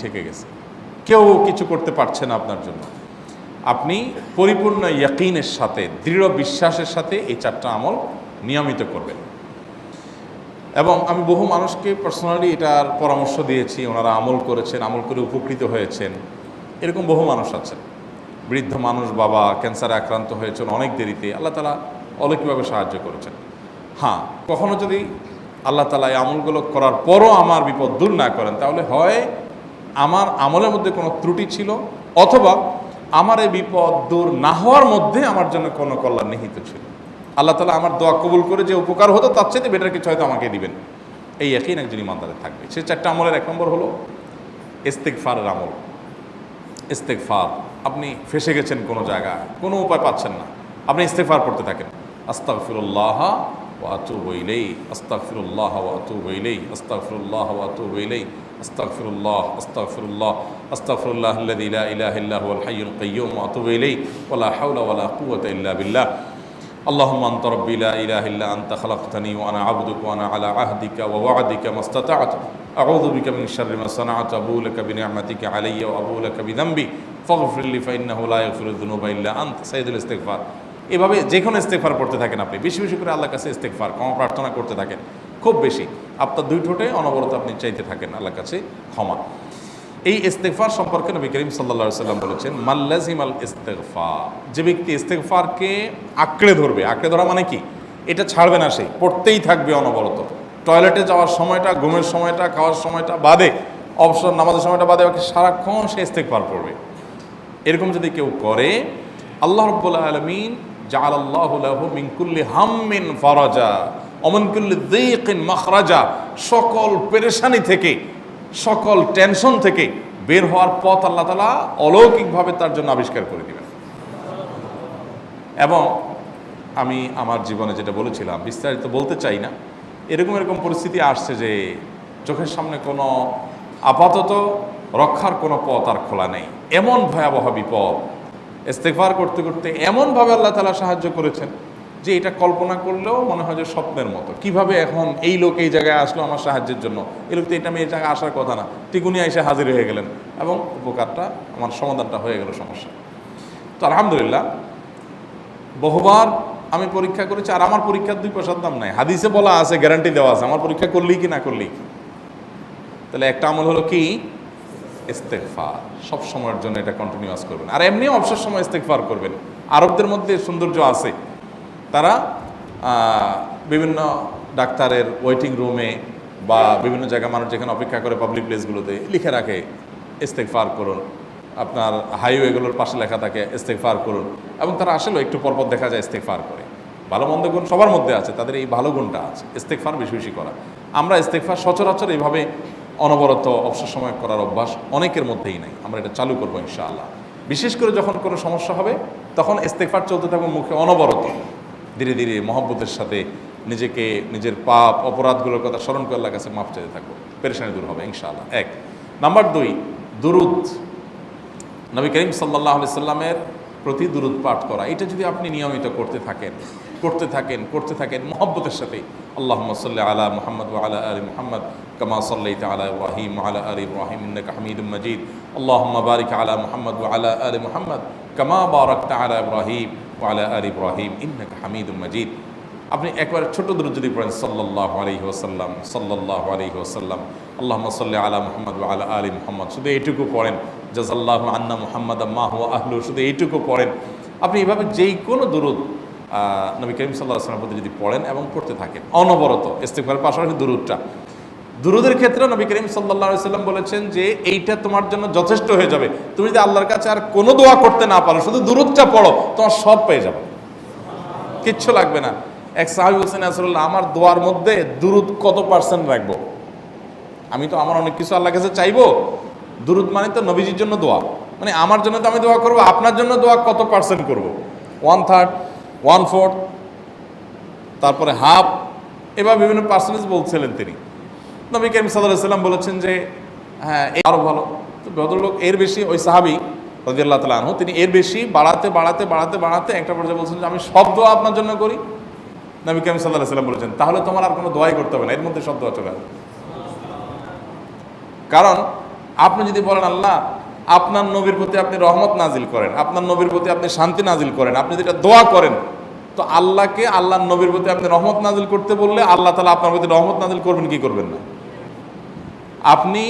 ঠেকে গেছে, কেউ কিছু করতে পারছে না আপনার জন্য। আপনি পরিপূর্ণ ইয়াকিনের সাথে, দৃঢ় বিশ্বাসের সাথে এই 4টা আমল নিয়মিত করবেন। এবং আমি বহু মানুষকে পার্সোনালি এটার পরামর্শ দিয়েছি, ওনারা আমল করেছেন, আমল করে উপকৃত হয়েছেন। এরকম বহু মানুষ আছেন, বৃদ্ধ মানুষ, বাবা ক্যান্সারে আক্রান্ত হয়েছেন অনেক দেরিতে, আল্লাহ তাআলা অলৌকিকভাবে সাহায্য করেছেন। হ্যাঁ, কখনো যদি আল্লাহ তাআলা এই আমলগুলো করার পরও আমার বিপদ দূর না করেন, তাহলে হয় আমার আমলের মধ্যে কোনো ত্রুটি ছিল, অথবা আমার এই বিপদ দূর না হওয়ার মধ্যে আমার জন্য কোনো কল্যাণ নিহিত ছিল। আল্লাহ তাআলা আমার দোয়া কবুল করে যে উপকার হতো তার চেয়ে বেটার কিছু হয়তো আমাকে দিবেন, এই ইয়াকিন একজন ইমানদারের থাকবে। সেই 4টা আমলের 1 নম্বর হলো ইস্তেগফারের আমল। ইস্তেগফার, আপনি ফেসে গেছেন কোনো জায়গায়, কোনো উপায় পাচ্ছেন না, আপনি ইস্তেগফার করতে থাকেন। আস্তাগফিরুল্লাহ ওয়া আতুবু ইলাইহি, আস্তাগফিরুল্লাহ ওয়া আতুবু ইলাইহি, আস্তাগফিরুল্লাহ ওয়া আতুবু ইলাইহি, আস্তাগফিরুল্লাহ, আস্তাগফিরুল্লাহ, আস্তাগফিরুল্লাহাল্লাযী লা ইলাহা ইল্লা হুয়াল হাইয়ুল কাইয়্যুম ওয়া আতুবু ইলাইহি ওয়া লা হাওলা ওয়া লা কুওয়াতা ইল্লা বিল্লাহ। আল্লাহুম্মা আনতা রাব্বী লা ইলাহা ইল্লা আনতা খালাকতানি ওয়া আনা আবদুকা ওয়া আনা আলা আহদিকা ওয়া ওয়া'দিকা মাস্তাতা'তু আউযু বিকা মিন শাররি মা সানা'তু আবু'ু লাকা বিনি'মাতিকা আলাইয়া ওয়া আবু'ু লাকা বিযামবি ফাগফিরলি ফাইন্নাহু লা ইয়াগফিরুয যুনুবা ইল্লা আনতা। সাইয়্যিদুল ইস্তিগফার। এভাবে যে কোনো ইস্তেগফার করতে থাকেন, আপনি বেশি বেশি করে আল্লাহর কাছে ইস্তেগফার, ক্ষমা প্রার্থনা করতে থাকেন, খুব বেশি। আপনার 2 ঠোঁটে অনবরত আপনি চাইতে থাকেন আল্লাহর কাছে ক্ষমা। এই ইস্তেগফার সম্পর্কে নবী করিম সাল্লাল্লাহু আলাইহি ওয়াসাল্লাম বলেছেন, মাল্লাজিমাল ইস্তেগফার, যে ব্যক্তি ইস্তেগফারকে আঁকড়ে ধরবে, আঁকড়ে ধরা মানে কি, এটা ছাড়বে না, সে পড়তেই থাকবে অনবরত। টয়লেটে যাওয়ার সময়টা, ঘুমের সময়টা, খাওয়ার সময়টা বাদে, অবসর নামাজের সময়টা বাদে, বাকি সারাক্ষণ সে ইস্তেগফার পড়বে। এরকম যদি কেউ করে, আল্লাহ রাব্বুল আলামিন জাআলাল্লাহু লাহু মিন কুল্লি হাম্মিন ফারাজা ওয়া মিন কুল্লি যায়কিন মাখরাজা, সকল পেরেশানি থেকে, সকল টেনশন থেকে বের হওয়ার পথ আল্লাহ তাআলা অলৌকিকভাবে তার জন্য আবিষ্কার করে দিবেন। এবং আমি আমার জীবনে যেটা বলেছিলাম, বিস্তারিত বলতে চাই না, এরকম পরিস্থিতি আসছে যে চোখের সামনে কোনো আপাতত রক্ষার কোনো পথ আর খোলা নেই, এমন ভয়াবহ বিপদ। ইস্তেগফার করতে করতে এমনভাবে আল্লাহ তাআলা সাহায্য করেছেন যে এটা কল্পনা করলেও মনে হয় যে স্বপ্নের মতো। কিভাবে এখন এই লোক এই জায়গায় আসলো আমার সাহায্যের জন্য, এই লোক তো এটা আমি এই জায়গায় আসার কথা না, টিকুনি এসে হাজির হয়ে গেলেন এবং উপকারটা, আমার সমাধানটা হয়ে গেল সমস্যা। তো আলহামদুলিল্লাহ, বহুবার আমি পরীক্ষা করেছি, আর আমার পরীক্ষার 2 পয়সার দাম নাই। হাদিসে বলা আছে, গ্যারান্টি দেওয়া আছে, আমার পরীক্ষা করলেই কি না করলেই। তাহলে একটা আমল হলো কি, ইস্তেগফার। সব সময়ের জন্য এটা কন্টিনিউয়াস করবেন, আর এমনিও অবসর সময় ইস্তেগফার করবেন। আরবদের মধ্যে সৌন্দর্য আছে, তারা বিভিন্ন ডাক্তারের ওয়েটিং রুমে বা বিভিন্ন জায়গায় মানুষ যেখানে অপেক্ষা করে পাবলিক প্লেসগুলোতে লিখে রাখে ইস্তেগফার করুন। আপনার হাইওয়েগুলোর পাশে লেখা থাকে ইস্তেগফার করুন, এবং তারা আসলে একটু পরপর দেখা যায় ইস্তেগফার করে। ভালো মন্দ গুণ সবার মধ্যে আছে, তাদের এই ভালো গুণটা আছে, ইস্তেগফার বেশি বেশি করা। আমরা ইস্তেগফার সচরাচর এইভাবে অনবরত অবসর সময় করার অভ্যাস অনেকের মধ্যেই নাই। আমরা এটা চালু করবো ইনশাআল্লাহ। বিশেষ করে যখন কোনো সমস্যা হবে, তখন ইস্তেগফার চলতে থাকবে মুখে অনবরত। ধীরে ধীরে মহব্বতের সাথে নিজেকে, নিজের পাপ অপরাধগুলোর কথা স্মরণ করে আল্লাহর কাছে মাফ চাইতে থাকবো, পেরেশানি দূর হবে ইনশাআল্লাহ। 1 নাম্বার 2, দুরুদ। নবী করিম সাল্লাল্লাহু আলাইহি সাল্লামের প্রতি দুরুদ পাঠ করা, এটা যদি আপনি নিয়মিত করতে থাকেন মহব্বতের সাথে, আল্লাহুম্মা সাল্লি আলা মুহাম্মদ ওয়া আলা আলি মুহাম্মদ কামা সাল্লাইতা আলা ইব্রাহিম ওয়া আলা আলি ইব্রাহিম ইন্নাকা হামিদুম মাজিদ, আল্লাহুম্মা বারিক আলা মুহাম্মদ ওয়া আলা আলি মুহাম্মদ কামা বারাকতা আলা ইব্রাহিম ওয়া আলা আলি ইব্রাহিম ইন্নাকা হামিদুম মাজিদ। আপনি একবার ছোট দুরূদ যদি পড়েন, সাল্লাল্লাহু আলাইহি ওয়াসাল্লাম, সাল্লাল্লাহু আলাইহি ওয়াসাল্লাম, আল্লাহুম্মা সাল্লি আলা মুহাম্মদ ওয়া আলা আলি মুহাম্মদ, শুধু এইটুকু পড়েন। জাযাল্লাহু আন্না মুহাম্মাদাম মা হুয়া আহলু, শুধু এইটুকু পড়েন। আপনি এভাবে যেই কোনো দুরূদ নবী করিম সাল্লাল্লাহু আলাইহি ওয়াসাল্লামের প্রতি যদি পড়েন এবং পড়তে থাকেন অনবরত, ইস্তেগফারের পাশাপাশি দুরূদের ক্ষেত্রে নবী করিম সাল্লাল্লাহু আলাইহি ওয়াসাল্লাম বলেছেন যে এইটা তোমার জন্য যথেষ্ট হয়ে যাবে। তুমি যদি আল্লাহর কাছে আর কোনো দোয়া করতে না পারো, শুধু দুরূদটা পড়ো, তোমার সব পেয়ে যাবে, কিচ্ছু লাগবে না। এক সাহাবী বলছেন, রাসূলুল্লাহ, আমার দোয়ার মধ্যে দুরূদ কত পার্সেন্ট রাখবো? আমি তো আমার অনেক কিছু আল্লাহর কাছে চাইবো, দুরূদ মানে তো নবীজির জন্য দোয়া, মানে আমার জন্য তো আমি দোয়া করবো, আপনার জন্য দোয়া কত পার্সেন্ট করবো? 1/3, 1/4, তারপরে হাফ, এবার বিভিন্ন পার্সেন্টেজ বলছিলেন তিনি। নবী করিম সাল্লাল্লাহু আলাইহি ওয়াসাল্লাম বলেছেন যে হ্যাঁ, আরো ভালো। তো ভদ্রলোক এর বেশি, ওই সাহাবী রাদিয়াল্লাহু তাআলা আনহু, তিনি এর বেশি বাড়াতে একটা পর্যায়ে বলছেন যে আমি সব দোয়া আপনার জন্য করি। নবী করিম সাল্লাল্লাহু আলাইহি ওয়াসাল্লাম বলেছেন, তাহলে তোমার আর কোনো দোয়াই করতে হবে না, এর মধ্যে সব দোয়া চলে আসবে। কারণ আপনি যদি বলেন আল্লাহ আপনার নবীর প্রতি আপনি রহমত নাজিল করেন, আপনার নবীর প্রতি আপনি শান্তি নাজিল করেন, আপনি যেটা দোয়া করেন, তো আল্লাহকে আল্লাহর নবীর প্রতি আপনি রহমত নাজিল করতে বললে আল্লাহ তাআলা আপনার প্রতি রহমত নাজিল করবেন কি করবেন না? আপনি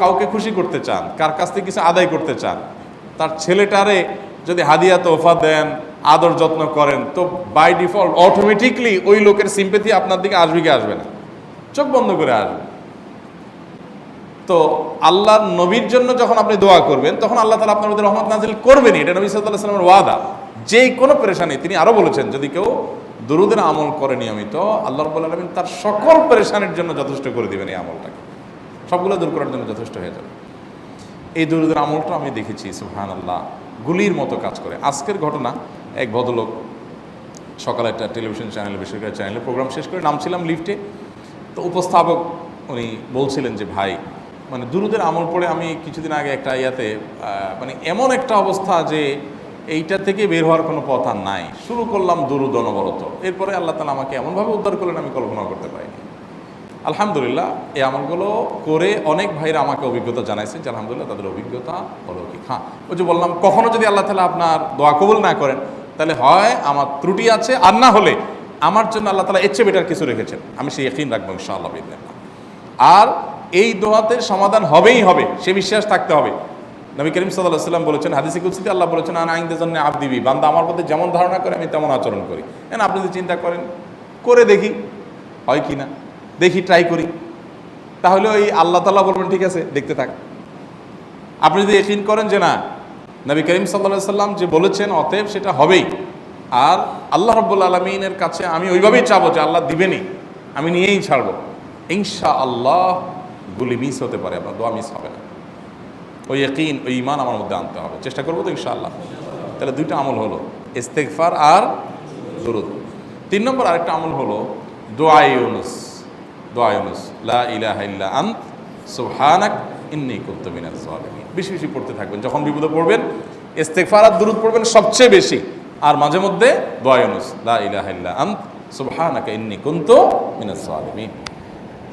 কাউকে খুশি করতে চান, কার কাছ থেকে কিছু আদায় করতে চান, তার ছেলেটারে যদি হাদিয়া তোহফা দেন, আদর যত্ন করেন, তো বাই ডিফল্ট অটোমেটিকলি ওই লোকের সিম্পেথি আপনার দিকে আসবে কি আসবে না? চোখ বন্ধ করে আসবে। তো আল্লাহর নবীর জন্য যখন আপনি দোয়া করবেন তখন আল্লাহ তাআলা আপনার মধ্যে রহমত নাজিল করবেনই, এটা নবী সাল্লাল্লাহু আলাইহি ওয়াসাল্লামের ওয়াদা। যেই কোনো পেরেশানি, তিনি আরো বলেছেন যদি কেউ দুরূদের আমল করে নিয়মিত, আল্লাহ রাব্বুল আলামিন তার সকল পেরেশানির জন্য যথেষ্ট করে দিবেন। এই আমলটাকে সবগুলো দূর করার জন্য যথেষ্ট হয়ে যাবে। এই দুরূদের আমলটা আমি দেখেছি সুবহানাল্লাহ গুলির মতো কাজ করে। আজকের ঘটনা, এক ভদ্রলোক সকালে একটা টেলিভিশন চ্যানেলে, বেসরকারি চ্যানেলে প্রোগ্রাম শেষ করে নামছিলাম লিফটে, তো উপস্থাপক উনি বলছিলেন যে ভাই মানে দুরূদের আমল পড়ে আমি কিছুদিন আগে একটা ইয়াতে মানে এমন একটা অবস্থা যে এইটা থেকে বের হওয়ার কোনো পথ আর নাই, শুরু করলাম দুরূদ অনবরত, এরপরে আল্লাহ তাআলা আমাকে এমনভাবে উদ্ধার করলেন আমি কল্পনা করতে পারিনি। আলহামদুলিল্লাহ এই আমলগুলো করে অনেক ভাইরা আমাকে অভিজ্ঞতা জানাইছে যে আলহামদুলিল্লাহ তাদের অভিজ্ঞতা অলৌকিক। হ্যাঁ, ওই যে বললাম কখনো যদি আল্লাহ তাআলা আপনার দোয়া কবুল না করেন তাহলে হয় আমার ত্রুটি আছে, আর না হলে আমার জন্য আল্লাহ তাআলা এর চেয়ে বেটার কিছু রেখেছেন, আমি সেই ইয়াকিন রাখবো ইনশাআল্লাহ বিইذنিল্লাহ। আর এই দোয়াতে সমাধান হবেই হবে, সে বিশ্বাস থাকতে হবে। নবী করিম সাল্লাল্লাহু আলাইহি ওয়াসাল্লাম বলেছেন, হাদিসে কুদসিতে আল্লাহ বলেছেন আনা ইনদা যান্নি আবদি বি, বান্দা আমার প্রতি যেমন ধারণা করে আমি তেমন আচরণ করি। এখন আপনি যদি চিন্তা করেন করে দেখি হয় কি না, দেখি ট্রাই করি, তাহলে ওই আল্লাহ তাআলা বলবেন ঠিক আছে দেখতে থাক। আপনি যদি ইয়াকিন করেন যে না নবী করিম সাল্লাল্লাহু আলাইহি ওয়াসাল্লাম যে বলেছেন অতএব সেটা হবেই, আর আল্লাহ রাব্বুল আলামিনের কাছে আমি ওইভাবেই চাবো যে আল্লাহ দিবেনই, আমি নিয়েই ছাড়বো, ইনশাআল্লাহ গুলি মিস হতে পারে, আপনার দোয়া মিস হবে না। ওই ইয়াকিন, ওই ঈমান আমার মধ্যে আনতে হবে, চেষ্টা করবো তো ইনশাআল্লাহ। তাহলে দুইটা আমল হলো, ইস্তেগফার আর দুরূদ। 3 নম্বর আরেকটা আমল হলো দোয়া ইউনুস। দোয়া ইউনুস, লা ইলাহা ইল্লা আন্ত সুবহানাক ইন্নী কুনতু মিনাজ জালিমিন। বেশি বেশি পড়তে থাকবেন, যখন বিপদে পড়বেন ইস্তেগফার আর দুরূদ পড়বেন সবচেয়ে বেশি, আর মাঝে মধ্যে দোয়া ইউনুস, লা ইলাহা ইল্লা আন্ত সুবহানাকা ইন্নী কুনতু মিনাজ জালিমিন।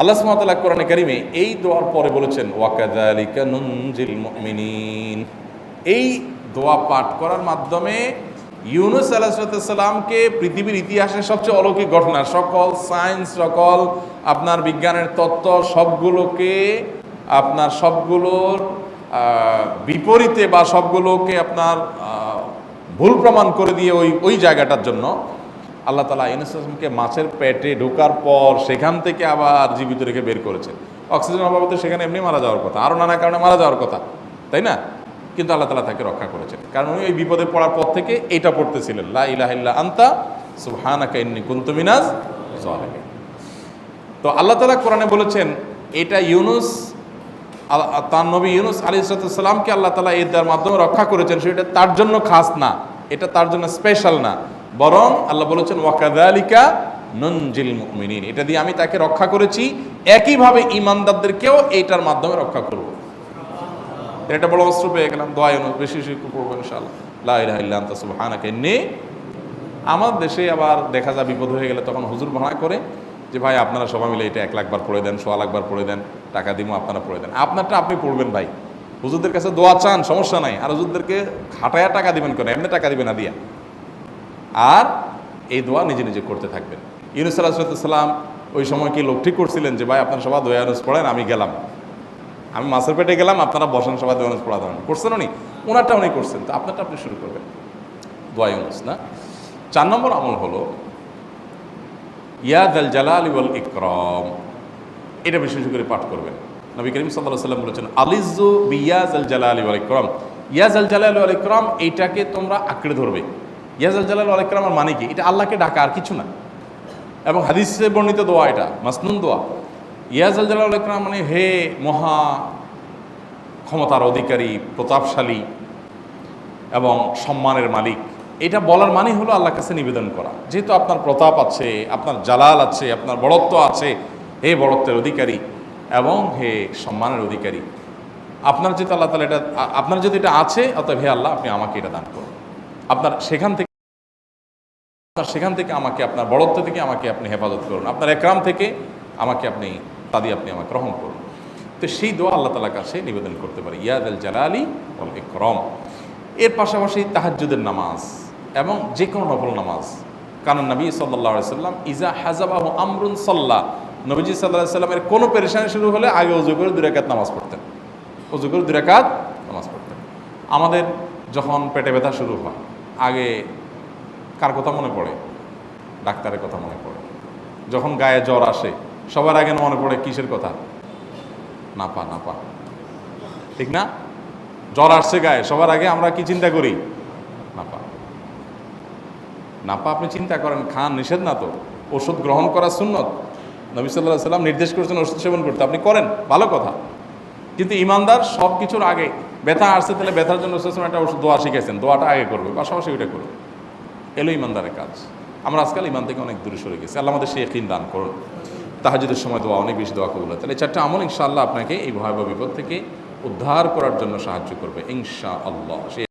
আল্লাহ সুবহানাহু ওয়া তাআলা কোরআনে কারীমে এই দোয়ার পরে বলেছেন ওয়া কাযালিকা নুনজিল মুমিনিন। এই দোয়া পাঠ করার মাধ্যমে ইউনুস আলাইহিস সালামকে পৃথিবীর ইতিহাসের সবচেয়ে অলৌকিক ঘটনা, সকল সায়েন্স, সকল আপনার বিজ্ঞানের তত্ত্ব সবগুলোকে আপনার সবগুলোর বিপরীতে বা সবগুলোকে আপনার ভুল প্রমাণ করে দিয়ে ওই জায়গাটার জন্য আল্লাহ তাআলা ইউনুস আলাইহিসকে মাছের পেটে ঢোকার পর সেখান থেকে আবার জীবিত রেখে বের করেছেন। অক্সিজেন অভাবে তো সেখানে এমনি মারা যাওয়ার কথা, আরও নানা কারণে মারা যাওয়ার কথা, তাই না? কিন্তু আল্লাহ তাআলা তাকে রক্ষা করেছেন, কারণ উনি ওই বিপদে পড়ার পর থেকে এইটা পড়তেছিলেন, লা ইলাহা ইল্লা আনতা সুবহানাকা ইন্নী কুনতু মিনাজ জালিমিন। তো আল্লাহ তাআলা কোরআনে বলেছেন এটা ইউনুস, তার নবী ইউনুস আলাইহিস সালামকে আল্লাহ তাআলা এর মাধ্যমে রক্ষা করেছেন, সেটা তার জন্য খাস না, এটা তার জন্য স্পেশাল না, বরং আল্লাহ বলেছেন ওয়া কাযালিকা নুনজিল মুমিনিন, এটা দিয়ে আমি তাকে রক্ষা করেছি, একইভাবে ঈমানদারদেরকেও এইটার মাধ্যমে রক্ষা করব। এটা বড় অস্ত্র পেয়ে গেলাম। দোয়া ইউনুস বেশি বেশি পড়বো ইনশাআল্লাহ, লা ইলাহা ইল্লা আনতা সুবহানাকা ইন্নী। আমার দেশে আবার দেখা যায় বিপদ হয়ে গেলে তখন হুজুর ভাড়া করে যে ভাই আপনারা সবাই মিলে এটা 1 লাখ বার পড়ে দেন, 1.25 লাখ বার পড়ে দেন, টাকা দিব আপনারা পড়ে দেন। আপনারটা আপনি পড়বেন ভাই, হুজুরদের কাছে দোয়া চান সমস্যা নাই, আর হুজুরদেরকে খাটায়া টাকা দিবেন কেন, এমনি টাকা দিবেন না দিয়া। আর এই দোয়া নিজে নিজে করতে থাকবেন। ইউনুস আলাইহিস সালাম ওই সময় কি লোক ঠিক করছিলেন যে ভাই আপনারা সবাই দোয়া ইউনুস পড়েন, আমি গেলাম, আমি মাছের পেটে গেলাম, আপনারা বসেন সবাই দোয়া ইউনুস পড়া ধরেন, করছেন উনি, ওনারটা উনি করছেন, তো আপনারটা আপনি শুরু করবেন দোয়া ইউনুস না। 4 নম্বর আমল হলো ইয়া যাল জালালি ওয়াল ইকরাম, এটা বিশেষ করে পাঠ করবেন। নবী করিম সাল্লাল্লাহু আলাইহি ওয়াসাল্লাম বলেছেন আলিজু বিয়া যাল জালালি ওয়াল ইকরাম, ইয়া যাল জালালি ওয়াল ইকরাম এইটাকে তোমরা আঁকড়ে ধরবে। ইয়া যাল জালালি ওয়াল ইকরামের মানে কি? এটা আল্লাহকে ডাকা, আর কিছু না, এবং হাদিসে বর্ণিত দোয়া, এটা মাসনুন দোয়া। ইয়া যাল জালালি ওয়াল ইকরাম মানে হে মহা ক্ষমতার অধিকারী, প্রতাপশালী এবং সম্মানের মালিক, এটা বলার মানে হলো আল্লাহর কাছে নিবেদন করা, যেহেতু আপনার প্রতাপ আছে, আপনার জালাল আছে, আপনার বড়ত্ব আছে, হে বড়ত্বের অধিকারী এবং হে সম্মানের অধিকারী, আপনার যেহেতু আল্লাহ তাআলা এটা, আপনার যদি এটা আছে, অতএব হে আল্লাহ আপনি আমাকে এটা দান করুন, আপনার সেখান থেকে আমাকে, আপনার বড়ত্ব থেকে আমাকে আপনি হেফাজত করুন, আপনার একরাম থেকে আমাকে আপনি, তা দিয়ে আপনি আমাকে গ্রহণ করুন। তো সেই দোয়া আল্লাহ তাআলার কাছে নিবেদন করতে পারি, ইয়া যাল জালালি ওয়াল ইকরাম। এর পাশাপাশি তাহাজ্জুদের নামাজ এবং যে কোনো নফল নামাজ। কারণ নবী সাল্লাল্লাহু আলাইহি সাল্লাম ইজা হাজাবাহু আমরুন সাল্লা, নবীজি সাল্লাল্লাহু আলাইহি সাল্লামের কোনো পেরেশানি শুরু হলে আগে ওযু করে 2 রাকাত নামাজ পড়তেন, ওযু করে 2 রাকাত নামাজ পড়তেন। আমাদের যখন পেটে ব্যথা শুরু হয় আগে কার কথা মনে পড়ে? ডাক্তারের কথা মনে পড়ে। যখন গায়ে জ্বর আসে সবার আগে মনে পড়ে কিসের কথা? নাপা, নাপা, ঠিক না? জ্বর আসছে গায়ে, সবার আগে আমরা কি চিন্তা করি? নাপা। নাপা আপনি চিন্তা করেন, খান, নিষেধ না তো, ওষুধ গ্রহণ করা সুন্নত। নবী সাল্লাল্লাহু আলাইহি সাল্লাম নির্দেশ করেছেন ওষুধ সেবন করতে, আপনি করেন, ভালো কথা। কিন্তু ইমানদার সব কিছুর আগে ব্যথা আসছে, তাহলে ব্যথার জন্য একটা ওষুধ দোয়া শিখেছেন, দোয়াটা আগে করবে, পাশাপাশি ওইটা করবে। এলো ইমানদারের কাজ। আমরা আজকাল ইমান থেকে অনেক দূরে সরে গেছি। আল্লাহ আমাদের সেই ইয়াকিন দান করুন। তাহাজ্জুদের সময় দোয়া, অনেক বেশি দোয়া কবুল হয়। তাহলে 4টা আমল ইনশাআল্লাহ আপনাকে এই ভয়াবহ বিপদ থেকে উদ্ধার করার জন্য সাহায্য করবে ইনশাআল্লাহ।